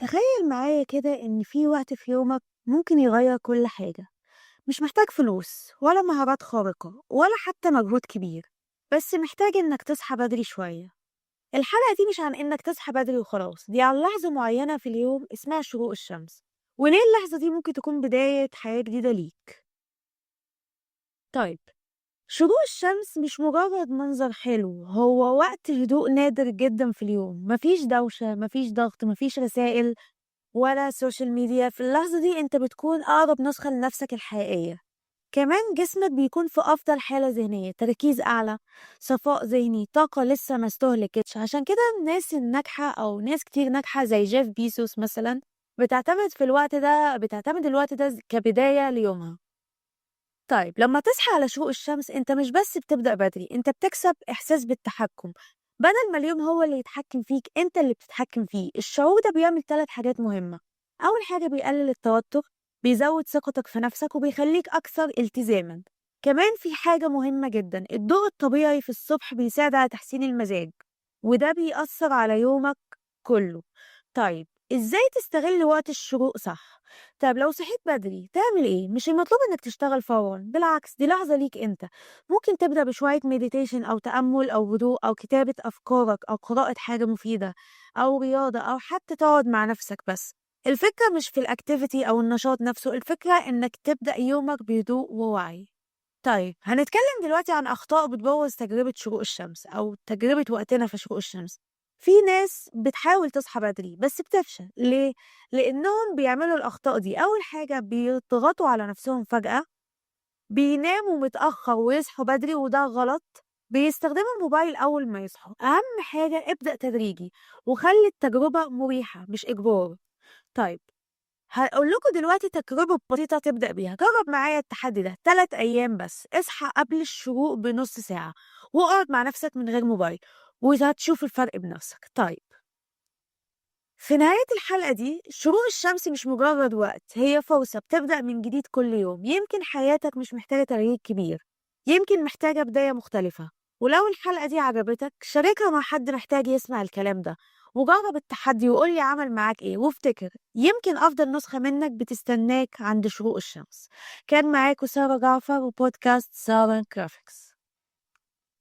تخيل معايا كده إن في وقت في يومك ممكن يغير كل حاجة. مش محتاج فلوس ولا مهارات خارقة ولا حتى مجهود كبير، بس محتاج إنك تصحى بدري شوية. الحلقة دي مش عن إنك تصحى بدري وخلاص، دي عن لحظة معينة في اليوم اسمها شروق الشمس. وليه اللحظة دي ممكن تكون بداية حياة جديدة ليك؟ طيب، شروق الشمس مش مجرد منظر حلو، هو وقت هدوء نادر جدا في اليوم. مفيش دوشة، مفيش ضغط، مفيش رسائل ولا سوشيال ميديا. في اللحظة دي انت بتكون أقرب نسخة لنفسك الحقيقية. كمان جسمك بيكون في أفضل حالة ذهنية، تركيز أعلى، صفاء ذهني، طاقة لسه ما استهلكتش. عشان كده الناس الناجحة أو ناس كتير ناجحة زي جيف بيسوس مثلا بتعتمد الوقت ده كبداية ليومها. طيب، لما تصحى على شروق الشمس انت مش بس بتبدأ بدري، انت بتكسب إحساس بالتحكم. بدل ما اليوم هو اللي يتحكم فيك، انت اللي بتتحكم فيه. الشعور ده بيعمل 3 حاجات مهمة. أول حاجة بيقلل التوتر، بيزود ثقتك في نفسك وبيخليك أكثر التزاما. كمان في حاجة مهمة جدا، الضوء الطبيعي في الصبح بيساعد على تحسين المزاج، وده بيأثر على يومك كله. طيب، ازاي تستغل وقت الشروق صح؟ طب لو صحيت بدري تعمل ايه؟ مش المطلوب انك تشتغل فورا، بالعكس دي لحظة ليك انت. ممكن تبدأ بشوية مديتيشن او تأمل او هدوء او كتابة افكارك او قراءة حاجة مفيدة او رياضة او حتى تقعد مع نفسك بس. الفكرة مش في الاكتيفيتي او النشاط نفسه، الفكرة انك تبدأ يومك بهدوء ووعي. طيب، هنتكلم دلوقتي عن أخطاء بتبوظ تجربة شروق الشمس أو تجربة وقتنا في شروق الشمس. في ناس بتحاول تصحى بدري بس بتفشل. ليه؟ لأنهم بيعملوا الأخطاء دي. أول حاجة، بيضغطوا على نفسهم فجأة، بيناموا متأخر ويصحوا بدري وده غلط. بيستخدموا الموبايل أول ما يصحوا. أهم حاجة، ابدأ تدريجي وخلي التجربة مريحة مش إجبار. طيب، هاقول لكم دلوقتي تجربة بسيطة تبدأ بيها. جرب معايا التحدي ده 3 أيام بس. اصحى قبل الشروق بنص ساعة واقعد مع نفسك من غير موبايل وهتشوف الفرق بنفسك. طيب، في نهاية الحلقة دي، شروق الشمس مش مجرد وقت، هي فرصة بتبدأ من جديد كل يوم. يمكن حياتك مش محتاجة تغيير كبير، يمكن محتاجة بداية مختلفة. ولو الحلقة دي عجبتك شاركها مع حد محتاج يسمع الكلام ده، وجرب التحدي وقولي عمل معاك ايه. وافتكر، يمكن أفضل نسخة منك بتستناك عند شروق الشمس. كان معاكم سارة جعفر وبودكاست سارة جرافيكس.